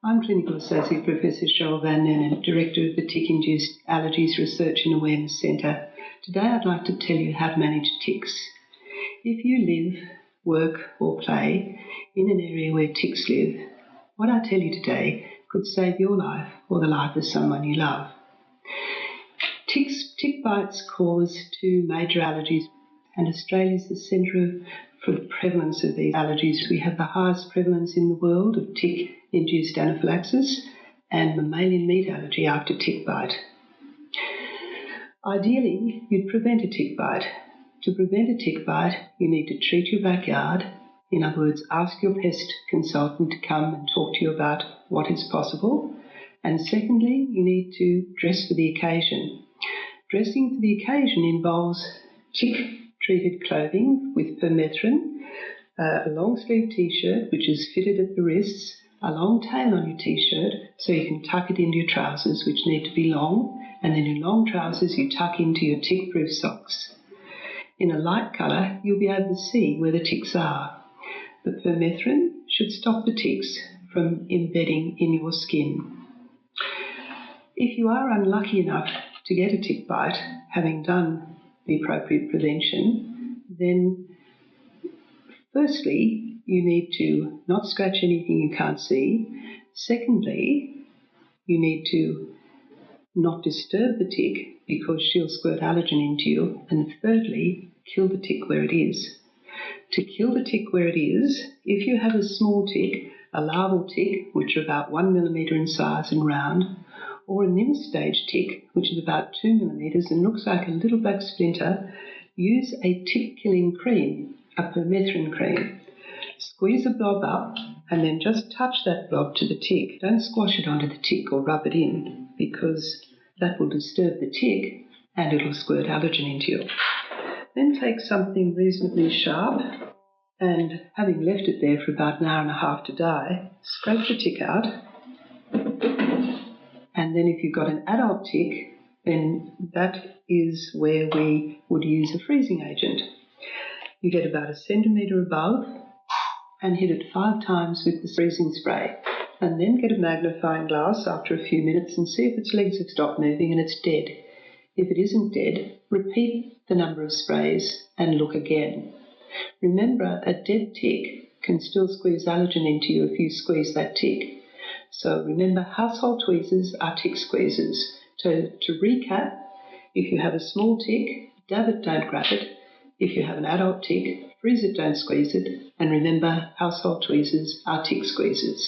I'm Clinical Associate Professor Sheryl van Nunen, Director of the Tick-Induced Allergies Research and Awareness Centre. Today I'd like to tell you how to manage ticks. If you live, work or play in an area where ticks live, what I tell you today could save your life or the life of someone you love. Tick bites cause 2 major allergies, and Australia is the centre for the prevalence of these allergies. We have the highest prevalence in the world of tick-induced anaphylaxis and mammalian meat allergy after tick bite. Ideally, you'd prevent a tick bite. To prevent a tick bite, you need to treat your backyard. In other words, ask your pest consultant to come and talk to you about what is possible. And secondly, you need to dress for the occasion. Dressing for the occasion involves tick-treated clothing with permethrin, a long-sleeve t-shirt which is fitted at the wrists, a long tail on your t-shirt so you can tuck it into your trousers, which need to be long, and then your long trousers you tuck into your tick-proof socks. In a light colour, you'll be able to see where the ticks are. The permethrin should stop the ticks from embedding in your skin. If you are unlucky enough to get a tick bite, having done the appropriate prevention, then firstly, you need to not scratch anything you can't see. Secondly, you need to not disturb the tick because she'll squirt allergen into you. And thirdly, kill the tick where it is. To kill the tick where it is, if you have a small tick, a larval tick, which are about 1 millimetre in size and round, or a nymph stage tick, which is about 2 millimetres and looks like a little black splinter, use a tick-killing cream, a permethrin cream. Squeeze a blob up and then just touch that blob to the tick. Don't squash it onto the tick or rub it in, because that will disturb the tick and it'll squirt allergen into you. Then take something reasonably sharp and, having left it there for about an hour and a half to die, scrape the tick out. And then if you've got an adult tick, then that is where we would use a freezing agent. You get about 1 centimetre above and hit it 5 times with the freezing spray. And then get a magnifying glass after a few minutes and see if its legs have stopped moving and it's dead. If it isn't dead, repeat the number of sprays and look again. Remember, a dead tick can still squeeze allergen into you if you squeeze that tick. So remember, household tweezers are tick squeezers. To recap, if you have a small tick, dab it, don't grab it. If you have an adult tick, freeze it, don't squeeze it. And remember, household tweezers are tick squeezers.